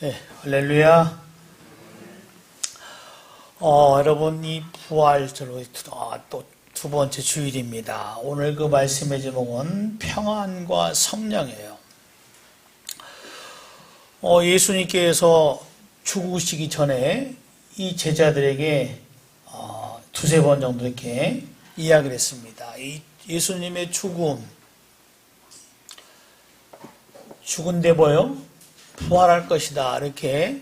네, 할렐루야. 여러분, 이 부활절로 또 두 번째 주일입니다. 오늘 그 말씀의 제목은 평안과 성령이에요. 예수님께서 죽으시기 전에 이 제자들에게 두세 번 정도 이렇게 이야기를 했습니다. 이 예수님의 죽은데 뭐요? 부활할 것이다. 이렇게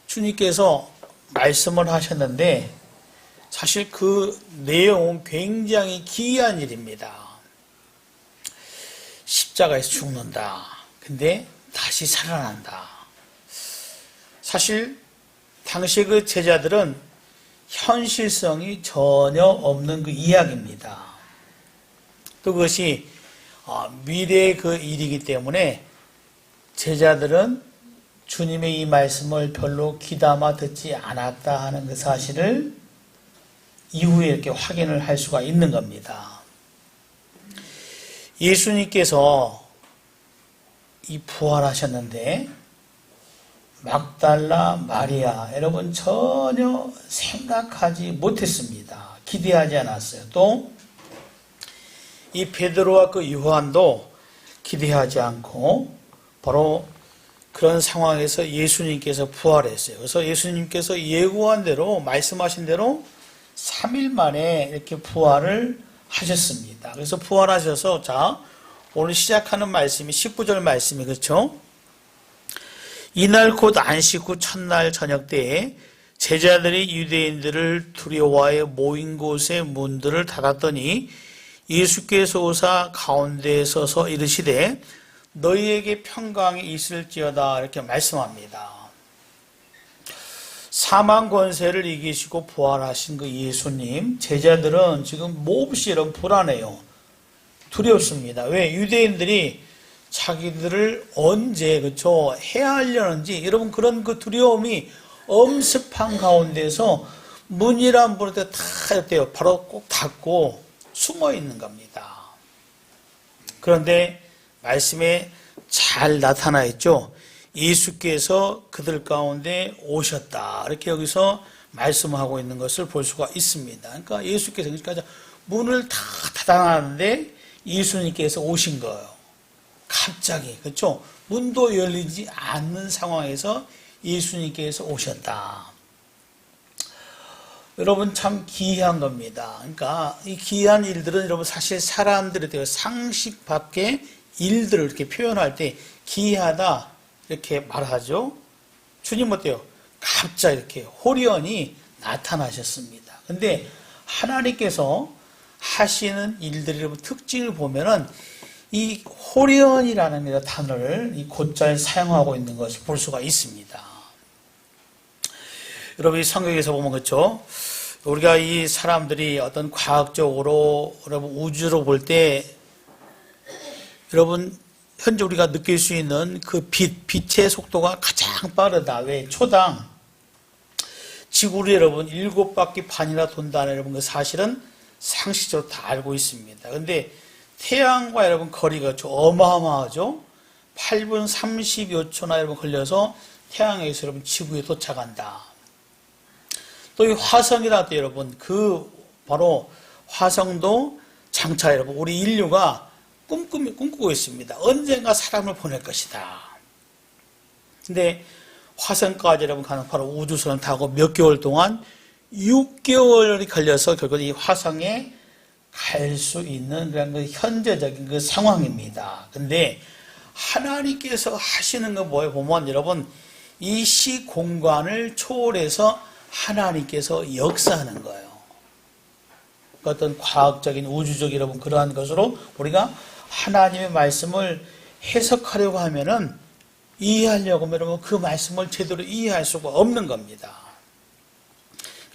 주님께서 말씀을 하셨는데 사실 그 내용은 굉장히 기이한 일입니다. 십자가에서 죽는다. 근데 다시 살아난다. 사실 당시 그 제자들은 현실성이 전혀 없는 그 이야기입니다. 또 그것이 미래의 그 일이기 때문에 제자들은 주님의 이 말씀을 별로 귀담아 듣지 않았다 하는 그 사실을 이후에 이렇게 확인을 할 수가 있는 겁니다. 예수님께서 이 부활하셨는데 막달라 마리아 여러분 전혀 생각하지 못했습니다. 기대하지 않았어요. 또 이 베드로와 그 요한도 기대하지 않고 바로 그런 상황에서 예수님께서 부활했어요. 그래서 예수님께서 예고한 대로 말씀하신 대로 3일 만에 이렇게 부활을 하셨습니다. 그래서 부활하셔서 자 오늘 시작하는 말씀이 19절 말씀이 그렇죠? 이날 곧 안식 후 첫날 저녁 때에 제자들이 유대인들을 두려워하여 모인 곳의 문들을 닫았더니 예수께서 오사 가운데에 서서 이르시되 너희에게 평강이 있을지어다 이렇게 말씀합니다. 사망 권세를 이기시고 부활하신 그 예수님 제자들은 지금 몹시 여러분 불안해요. 두렵습니다. 왜? 유대인들이 자기들을 언제 그렇죠 해야 하려는지 여러분 그런 그 두려움이 엄습한 가운데서 문이란 문을 다 이렇게 바로 꼭 닫고 숨어 있는 겁니다. 그런데 말씀에 잘 나타나 있죠. 예수께서 그들 가운데 오셨다. 이렇게 여기서 말씀하고 있는 것을 볼 수가 있습니다. 그러니까 예수께서 문을 다 닫아놨는데 예수님께서 오신 거예요. 갑자기 그렇죠. 문도 열리지 않는 상황에서 예수님께서 오셨다. 여러분 참 기이한 겁니다. 그러니까 이 기이한 일들은 여러분 사실 사람들에 대해 상식 밖의 일들을 이렇게 표현할 때 기이하다 이렇게 말하죠. 주님 어때요? 갑자기 이렇게 호련히 나타나셨습니다. 근데 하나님께서 하시는 일들의 특징을 보면은 이 호련이라는 단어를 이 곧잘 사용하고 있는 것을 볼 수가 있습니다. 여러분 이 성경에서 보면 그렇죠? 우리가 이 사람들이 어떤 과학적으로 여러분 우주로 볼 때 여러분 현재 우리가 느낄 수 있는 그 빛의 속도가 가장 빠르다. 왜? 초당 지구를 여러분 7바퀴 반이나 돈다는 여러분 그 사실은 상식적으로 다 알고 있습니다. 그런데 태양과 여러분 거리가 어마어마하죠. 8분 30여 초나 여러분 걸려서 태양에서 여러분 지구에 도착한다. 또 이 화성이라도 여러분 그 바로 화성도 장차 여러분 우리 인류가 꿈꾸고 있습니다. 언젠가 사람을 보낼 것이다. 근데 화성까지 여러분 가는 바로 우주선을 타고 몇 개월 동안 6개월이 걸려서 결국 이 화성에 갈 수 있는 그런 그 현재적인 그 상황입니다. 근데 하나님께서 하시는 거 뭐에 보면 여러분 이 시공간을 초월해서 하나님께서 역사하는 거예요. 어떤 과학적인 우주적 여러분 그러한 것으로 우리가 하나님의 말씀을 해석하려고 하면은 이해하려고 하면 여러분 그 말씀을 제대로 이해할 수가 없는 겁니다.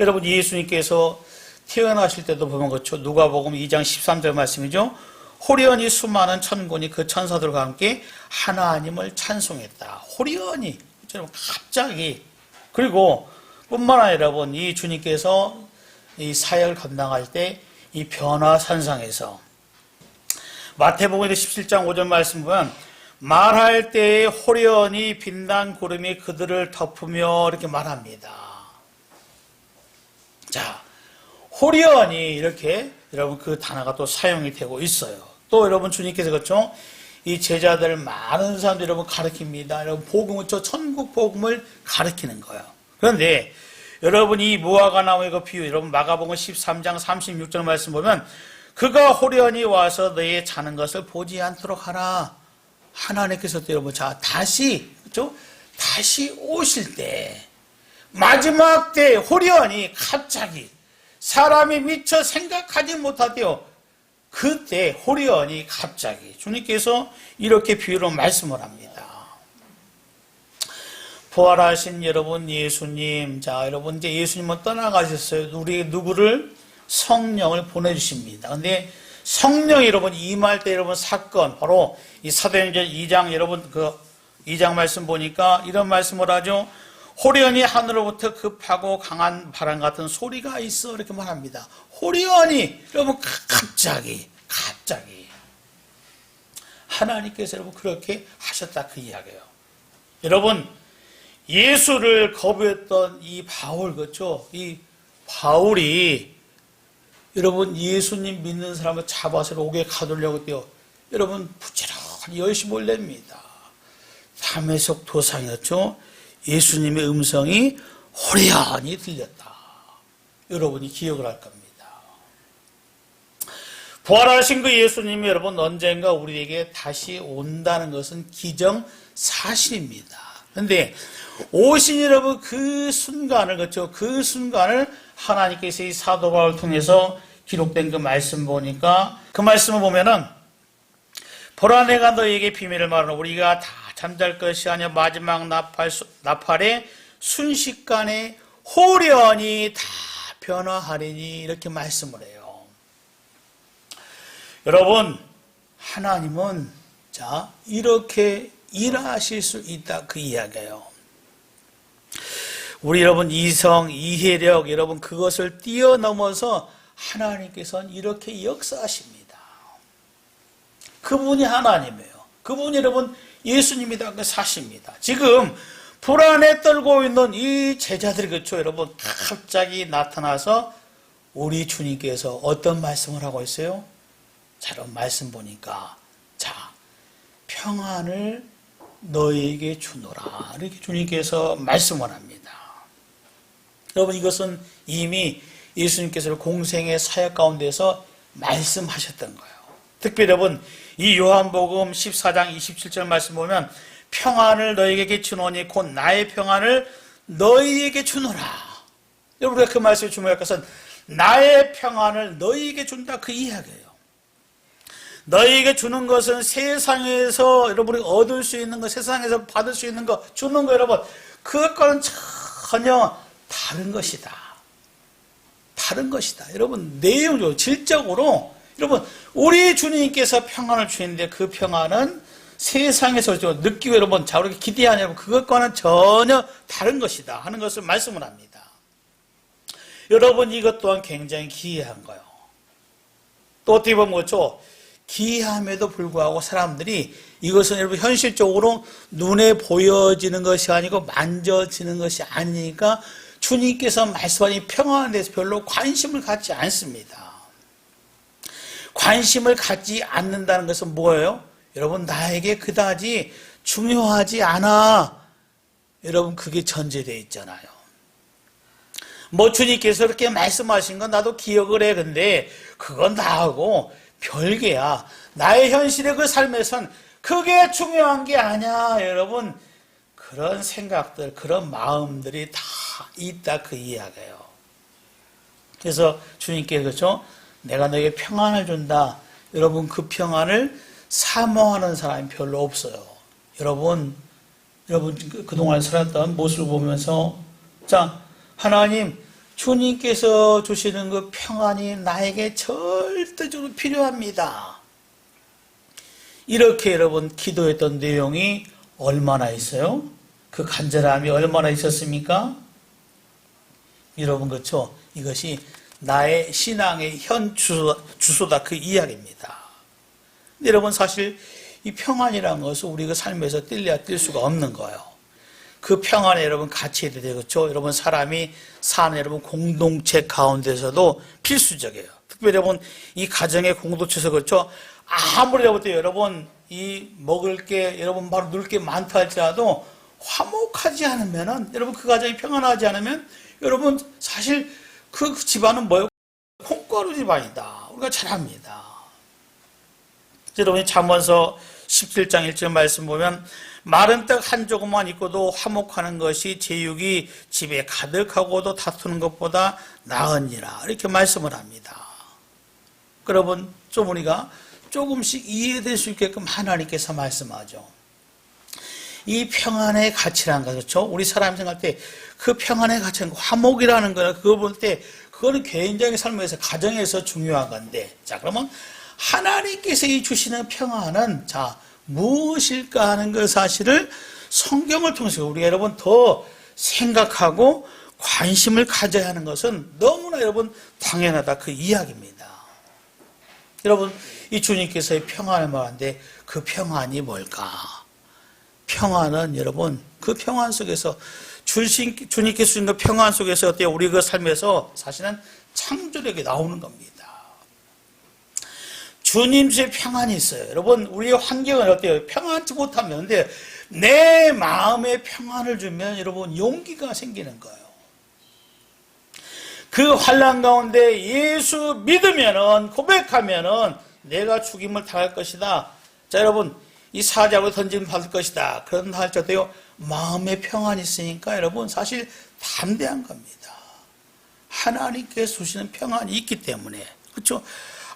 여러분 예수님께서 태어나실 때도 보면 그렇죠. 누가복음 2장 13절 말씀이죠. 호련히 수많은 천군이 그 천사들과 함께 하나님을 찬송했다. 호련히 갑자기 그리고 뿐만 아니라 여러분 이 주님께서 이 사역을 감당할 때 이 변화산상에서 마태복음 17장 5절 말씀 보면 말할 때에 호련히 빛난 구름이 그들을 덮으며 이렇게 말합니다. 자, 호련히 이렇게 여러분 그 단어가 또 사용이 되고 있어요. 또 여러분 주님께서 그렇죠? 이 제자들 많은 사람들 여러분 가르칩니다. 여러분 복음을 저 천국 복음을 가르치는 거예요. 그런데 여러분 이 무화과 나무의 그 비유 여러분 마가복음 13장 36절 말씀 보면 그가 호련히 와서 너희의 자는 것을 보지 않도록 하라. 하나님께서 또 여러분 자 다시 그렇죠? 다시 오실 때 마지막 때 호련히 갑자기 사람이 미처 생각하지 못하대요. 그때 호련히 갑자기 주님께서 이렇게 비유로 말씀을 합니다. 부활하신 여러분 예수님, 자 여러분 이제 예수님은 떠나가셨어요. 우리 누구를 성령을 보내주십니다. 근데 성령 여러분 임할 때 여러분 사건 바로 이 사도행전 2장 여러분 그 2장 말씀 보니까 이런 말씀을 하죠. 호련히 하늘로부터 급하고 강한 바람 같은 소리가 있어 이렇게 말합니다. 호련히 여러분 갑자기 하나님께서 여러분 그렇게 하셨다 그 이야기예요. 여러분 예수를 거부했던 이 바울 그렇죠? 이 바울이 여러분 예수님 믿는 사람을 잡아서 옥에 가두려고 해요. 여러분 부지런히 열심히 올립니다. 담에석 도상이었죠. 예수님의 음성이 호련히 들렸다. 여러분이 기억을 할 겁니다. 부활하신 그 예수님이 여러분 언젠가 우리에게 다시 온다는 것은 기정사실입니다. 그런데 오신 여러분 그 순간을 그렇죠. 그 순간을 하나님께서 이 사도 바울을 통해서 기록된 그 말씀 보니까 그 말씀을 보면은 보라 내가 너희에게 비밀을 말하노 우리가 다 잠잘 것이 아니라 마지막 나팔의 순식간에 호련히 다 변화하리니 이렇게 말씀을 해요. 여러분 하나님은 자 이렇게 일하실 수 있다 그 이야기예요. 우리 여러분 이성, 이해력 여러분 그것을 뛰어넘어서 하나님께서는 이렇게 역사하십니다. 그분이 하나님이에요. 그분이 여러분 예수님이다 그 사십니다. 지금 불안에 떨고 있는 이 제자들이 그렇죠 여러분 갑자기 나타나서 우리 주님께서 어떤 말씀을 하고 있어요? 자 여러분 말씀 보니까 자 평안을 너희에게 주노라 이렇게 주님께서 말씀을 합니다. 여러분 이것은 이미 예수님께서 공생의 사역 가운데서 말씀하셨던 거예요. 특별히 여러분 이 요한복음 14장 27절 말씀 보면 평안을 너희에게 주노니 곧 나의 평안을 너희에게 주노라. 여러분 우리가 그 말씀에 주목할 것은 나의 평안을 너희에게 준다 그 이야기예요. 너희에게 주는 것은 세상에서 여러분이 얻을 수 있는 것, 세상에서 받을 수 있는 것, 주는 거 여러분 그것과는 전혀 다른 것이다. 다른 것이다. 여러분 내용적으로 질적으로 여러분 우리 주님께서 평안을 주시는데 그 평안은 세상에서 느끼고 여러분 자 우리가 기대하냐고 그것과는 전혀 다른 것이다 하는 것을 말씀을 합니다. 여러분 이것 또한 굉장히 기이한 거예요. 또 어떻게 보면 그렇죠. 기이함에도 불구하고 사람들이 이것은 여러분 현실적으로 눈에 보여지는 것이 아니고 만져지는 것이 아니니까 주님께서 말씀하신 평안에 대해서 별로 관심을 갖지 않습니다. 관심을 갖지 않는다는 것은 뭐예요? 여러분 나에게 그다지 중요하지 않아. 여러분 그게 전제되어 있잖아요. 뭐 주님께서 이렇게 말씀하신 건 나도 기억을 해. 근데 그건 나하고 별개야. 나의 현실의 그 삶에선 그게 중요한 게 아니야. 여러분 그런 생각들 그런 마음들이 다 있다 그 이야기예요. 그래서 주님께서 그렇죠? 내가 너에게 평안을 준다. 여러분 그 평안을 사모하는 사람이 별로 없어요. 여러분 그동안 살았던 모습을 보면서 자 하나님 주님께서 주시는 그 평안이 나에게 절대적으로 필요합니다. 이렇게 여러분 기도했던 내용이 얼마나 있어요? 그 간절함이 얼마나 있었습니까? 여러분 그렇죠? 이것이 나의 신앙의 현 주소다 그 이야기입니다. 여러분 사실 이 평안이라는 것은 우리가 삶에서 뛸래야 뛸 수가 없는 거예요. 그 평안에 여러분 같이 해야 되겠죠. 여러분 사람이 사는 여러분 공동체 가운데서도 필수적이에요. 특별히 여러분 이 가정의 공동체에서 그렇죠. 아무리 여러분 이 먹을 게 여러분 바로 누릴 게 많다 할지라도 화목하지 않으면은 여러분 그 가정이 평안하지 않으면 여러분 사실 그 집안은 뭐예요? 콩가루 집안이다. 우리가 잘 압니다. 여러분이 잠언서 17장 1절 말씀 보면 마른 떡 한 조각만 있고도 화목하는 것이 제육이 집에 가득하고도 다투는 것보다 나으니라 이렇게 말씀을 합니다. 여러분 좀 우리가 조금씩 이해될 수 있게끔 하나님께서 말씀하죠. 이 평안의 가치라는 거 그렇죠? 우리 사람이 생각할 때 그 평안의 가치는 화목이라는 거는 그거 볼 때 그거는 개인적인 삶에서 가정에서 중요한 건데 자 그러면 하나님께서 이 주시는 평안은 자 무엇일까 하는 그 사실을 성경을 통해서 우리가 여러분 더 생각하고 관심을 가져야 하는 것은 너무나 여러분 당연하다 그 이야기입니다. 여러분 이 주님께서의 평안을 말하는데 그 평안이 뭘까? 평안은 여러분 그 평안 속에서 주님께서 주신 그 평안 속에서 어때요? 우리 그 삶에서 사실은 창조력이 나오는 겁니다. 주님 주의 평안이 있어요. 여러분 우리의 환경은 어때요? 평안치 못하면 근데 내 마음에 평안을 주면 여러분 용기가 생기는 거예요. 그 환난 가운데 예수 믿으면은 고백하면은 내가 죽임을 당할 것이다. 자 여러분 이 사자로 던짐 받을 것이다. 그런다 할지라도요 마음에 평안이 있으니까 여러분 사실 담대한 겁니다. 하나님께서 주시는 평안이 있기 때문에 그렇죠?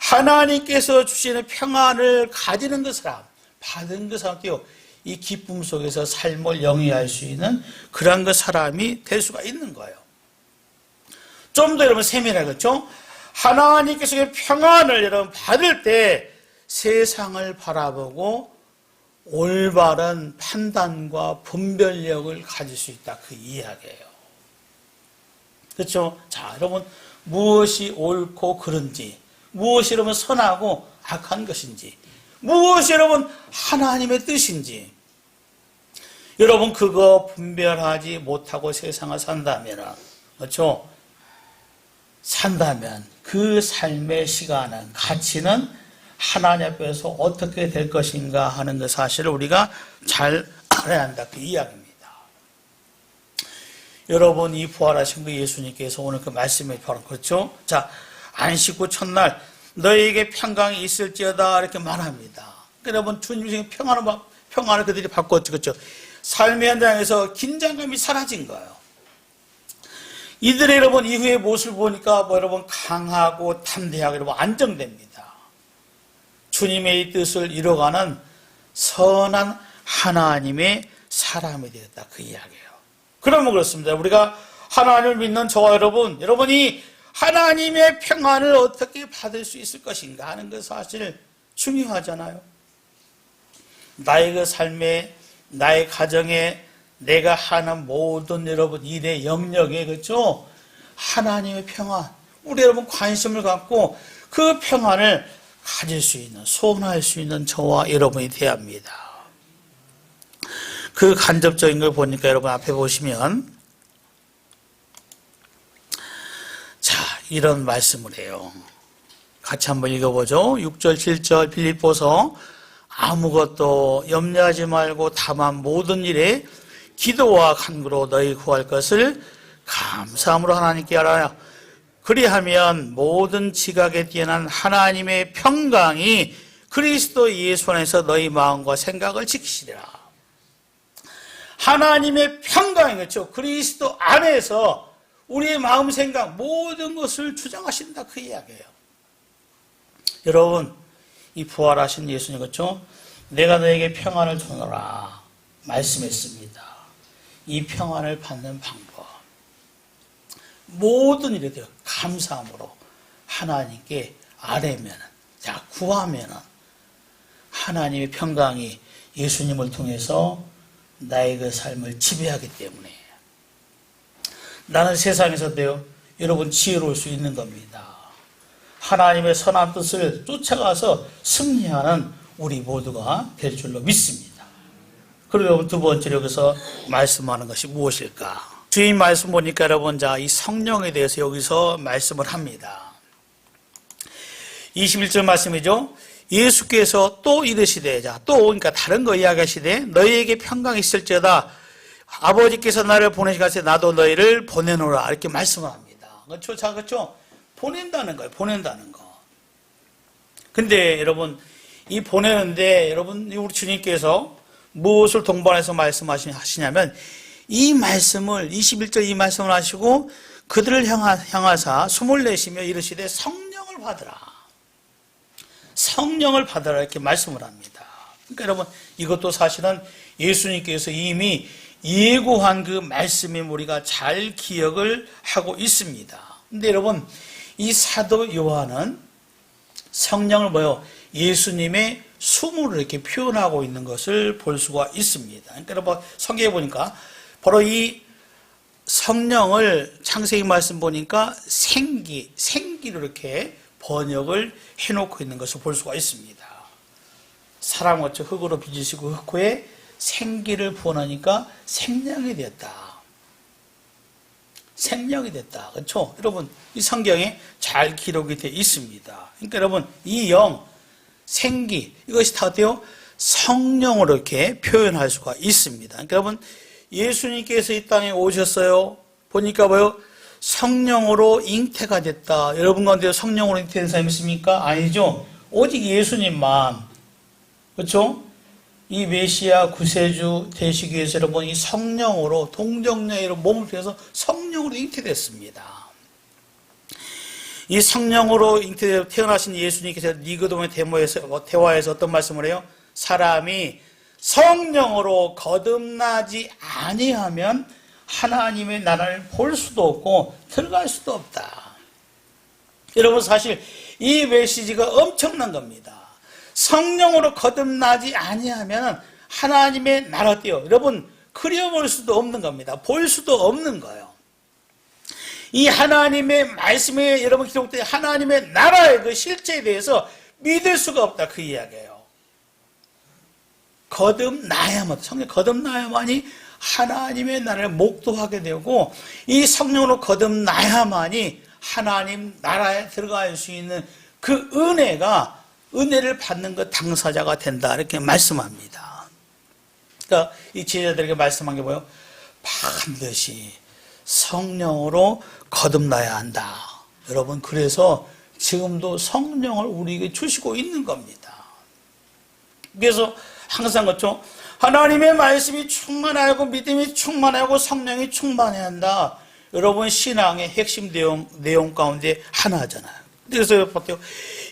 하나님께서 주시는 평안을 가지는 그 사람, 받은 그 사람도요 이 기쁨 속에서 삶을 영위할 수 있는 그런 그 사람이 될 수가 있는 거예요. 좀 더 여러분 세밀하게 그렇죠? 하나님께서 평안을 여러분 받을 때 세상을 바라보고 올바른 판단과 분별력을 가질 수 있다 그 이야기예요. 그렇죠? 자 여러분 무엇이 옳고 그른지 무엇이 여러분 선하고 악한 것인지 무엇이 여러분 하나님의 뜻인지 여러분 그거 분별하지 못하고 세상을 산다면 그렇죠? 산다면 그 삶의 시간은 가치는 하나님 앞에서 어떻게 될 것인가 하는 그 사실을 우리가 잘 알아야 한다 그 이야기입니다. 여러분 이 부활하신 그 예수님께서 오늘 그 말씀에 바로 그렇죠? 자 안식 후 첫날 너희에게 평강이 있을지어다 이렇게 말합니다. 여러분 주님의 평안을 그들이 바꿨죠. 그렇죠? 삶의 현장에서 긴장감이 사라진 거예요. 이들의 여러분 이후의 모습을 보니까 여러분 강하고 담대하고 여러분 안정됩니다. 주님의 뜻을 이뤄가는 선한 하나님의 사람이 되었다 그 이야기예요. 그러면 그렇습니다. 우리가 하나님을 믿는 저와 여러분이 하나님의 평안을 어떻게 받을 수 있을 것인가 하는 그 사실 중요하잖아요. 나의 그 삶에 나의 가정에 내가 하는 모든 여러분 일의 영역에 그렇죠? 하나님의 평안 우리 여러분 관심을 갖고 그 평안을 가질 수 있는 소원할 수 있는 저와 여러분이 되어야 합니다. 그 간접적인 걸 보니까 여러분 앞에 보시면 자 이런 말씀을 해요. 같이 한번 읽어보죠. 6절 7절 빌립보서 아무것도 염려하지 말고 다만 모든 일에 기도와 간구로 너희 구할 것을 감사함으로 하나님께 알아야 그리하면 모든 지각에 뛰어난 하나님의 평강이 그리스도 예수 안에서 너희 마음과 생각을 지키시리라. 하나님의 평강이 그렇죠. 그리스도 안에서 우리의 마음 생각 모든 것을 주장하신다 그 이야기예요. 여러분 이 부활하신 예수님 그렇죠. 내가 너에게 평안을 주노라 말씀했습니다. 이 평안을 받는 방법 모든 일에 대해 감사함으로 하나님께 아뢰면 자 구하면 하나님의 평강이 예수님을 통해서 나의 그 삶을 지배하기 때문에 나는 세상에서도요 여러분 지혜로울 수 있는 겁니다. 하나님의 선한 뜻을 쫓아가서 승리하는 우리 모두가 될 줄로 믿습니다. 그리고 여러분 두 번째로 여기서 말씀하는 것이 무엇일까? 주인 말씀 보니까 여러분 이 성령에 대해서 여기서 말씀을 합니다. 21절 말씀이죠. 예수께서 또 이르시되, 그러니까 다른 거 이야기하시되 너희에게 평강이 있을지어다. 아버지께서 나를 보내시가세 나도 너희를 보내노라. 이렇게 말씀을 합니다. 그렇죠? 그렇죠? 보낸다는 거예요. 보낸다는 거. 근데 여러분, 이 보내는데 여러분, 우리 주님께서 무엇을 동반해서 말씀하시냐면 이 말씀을 21절 이 말씀을 하시고 그들을 향하사 숨을 내쉬며 이르시되 성령을 받으라. 성령을 받으라 이렇게 말씀을 합니다. 그러니까 여러분 이것도 사실은 예수님께서 이미 예고한 그 말씀을 우리가 잘 기억을 하고 있습니다. 근데 여러분 이 사도 요한은 성령을 예수님의 숨으로 이렇게 표현하고 있는 것을 볼 수가 있습니다. 그러니까 여러분 성경에 보니까 바로 이 성령을 창세기 말씀 보니까 생기로 이렇게 번역을 해놓고 있는 것을 볼 수가 있습니다. 사람 어찌 흙으로 빚으시고 흙 후에 생기를 부어놓으니까 생명이 됐다. 생명이 됐다. 그렇죠? 여러분 이 성경에 잘 기록이 되어 있습니다. 그러니까 여러분 이 영, 생기 이것이 다 어때요? 성령으로 이렇게 표현할 수가 있습니다. 그러니까 여러분 예수님께서 이 땅에 오셨어요. 보니까 성령으로 잉태가 됐다. 여러분 가운데 성령으로 잉태된 사람이 있습니까? 아니죠. 오직 예수님만. 그렇죠? 이 메시아 구세주 되시기 위해서 여러분 이 성령으로 동정녀로 몸을 피워서 성령으로 잉태됐습니다. 이 성령으로 태어나신 예수님께서 니고데모의 대화에서 어떤 말씀을 해요? 사람이 성령으로 거듭나지 아니하면 하나님의 나라를 볼 수도 없고 들어갈 수도 없다. 여러분 사실 이 메시지가 엄청난 겁니다. 성령으로 거듭나지 아니하면 하나님의 나라 어때요? 여러분 그려볼 수도 없는 겁니다. 볼 수도 없는 거예요. 이 하나님의 말씀에 여러분 기록된 하나님의 나라의 그 실제에 대해서 믿을 수가 없다 그 이야기예요. 성령 거듭나야만이 하나님의 나라를 목도하게 되고 이 성령으로 거듭나야만이 하나님 나라에 들어갈 수 있는 그 은혜를 받는 그 당사자가 된다 이렇게 말씀합니다. 그러니까 이 제자들에게 말씀한 게 뭐예요? 반드시 성령으로 거듭나야 한다. 여러분 그래서 지금도 성령을 우리에게 주시고 있는 겁니다. 그래서 항상 그렇죠? 하나님의 말씀이 충만하고 믿음이 충만하고 성령이 충만해야 한다. 여러분 신앙의 핵심 내용 가운데 하나잖아요. 그래서 어때요?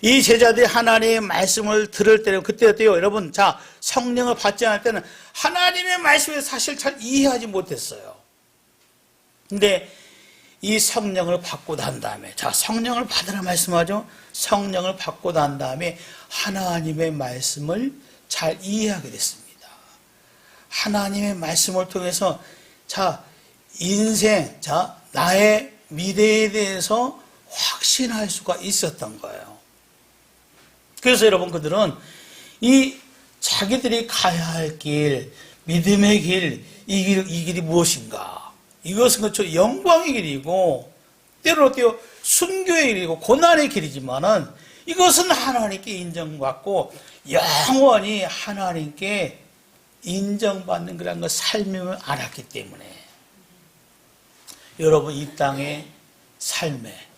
이 제자들이 하나님의 말씀을 들을 때는 그때 어때요? 여러분 성령을 받지 않을 때는 하나님의 말씀을 사실 잘 이해하지 못했어요. 근데 이 성령을 받고 난 다음에 성령을 받으라 말씀하죠. 성령을 받고 난 다음에 하나님의 말씀을 잘 이해하게 됐습니다. 하나님의 말씀을 통해서 인생, 나의 미래에 대해서 확신할 수가 있었던 거예요. 그래서 여러분 그들은 이 자기들이 가야 할 길, 믿음의 길, 이 길이 무엇인가? 이것은 그렇죠. 영광의 길이고 때로는 어때요? 순교의 길이고 고난의 길이지만은 이것은 하나님께 인정받고 영원히 하나님께 인정받는 그런 삶임을 알았기 때문에 여러분 이 땅의 삶에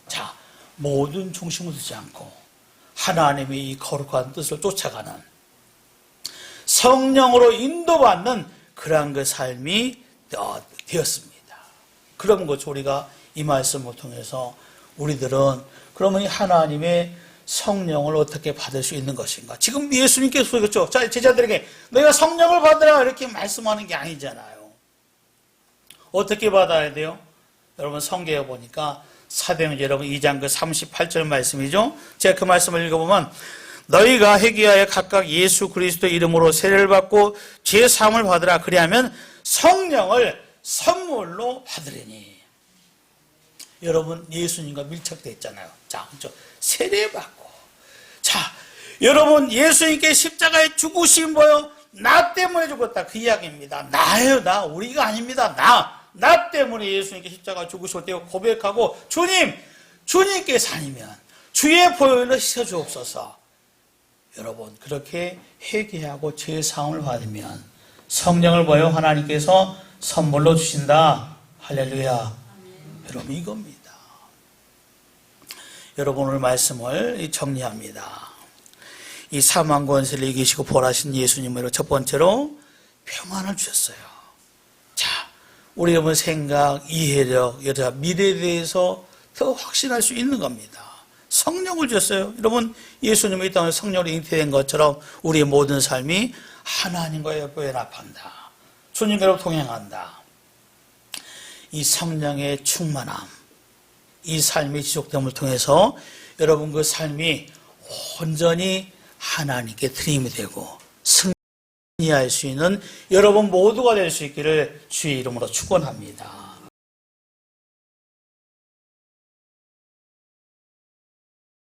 모든 중심을 두지 않고 하나님의 이 거룩한 뜻을 쫓아가는 성령으로 인도받는 그러한 그 삶이 되었습니다. 그런 것 우리가 이 말씀을 통해서 우리들은 그러면 이 하나님의 성령을 어떻게 받을 수 있는 것인가? 지금 예수님께서 그렇죠. 제자들에게 너희가 성령을 받으라 이렇게 말씀하는 게 아니잖아요. 어떻게 받아야 돼요? 여러분 성경에 보니까 사도행전 여러분 2장 그 38절 말씀이죠. 제가 그 말씀을 읽어보면 너희가 회개하여 각각 예수 그리스도 이름으로 세례를 받고 죄 사함을 받으라. 그리하면 성령을 선물로 받으리니. 여러분 예수님과 밀착되어 있잖아요. 그렇죠? 세례받고 여러분, 예수님께 십자가에 죽으신 뭐요? 나 때문에 죽었다. 그 이야기입니다. 나예요, 나. 우리가 아닙니다. 나 때문에 예수님께 십자가 죽으실 때 고백하고, 주님께서 아니면 주의 보혈로 씻어 주옵소서. 여러분, 그렇게 회개하고 죄 사함을 받으면 성령을 보여 하나님께서 선물로 주신다. 할렐루야. 여러분, 이겁니다. 여러분, 오늘 말씀을 정리합니다. 이 사망 권세를 이기시고 부활하신 예수님으로 첫 번째로 평안을 주셨어요. 자, 우리 여러분 생각, 이해력, 여러 미래에 대해서 더 확신할 수 있는 겁니다. 성령을 주셨어요. 여러분, 예수님이 이 땅에 성령으로 잉태된 것처럼 우리의 모든 삶이 하나님과의 연합한다. 주님과 동행한다. 이 성령의 충만함, 이 삶의 지속됨을 통해서 여러분 그 삶이 온전히 하나님께 드림이 되고 승리할 수 있는 여러분 모두가 될 수 있기를 주의 이름으로 축원합니다.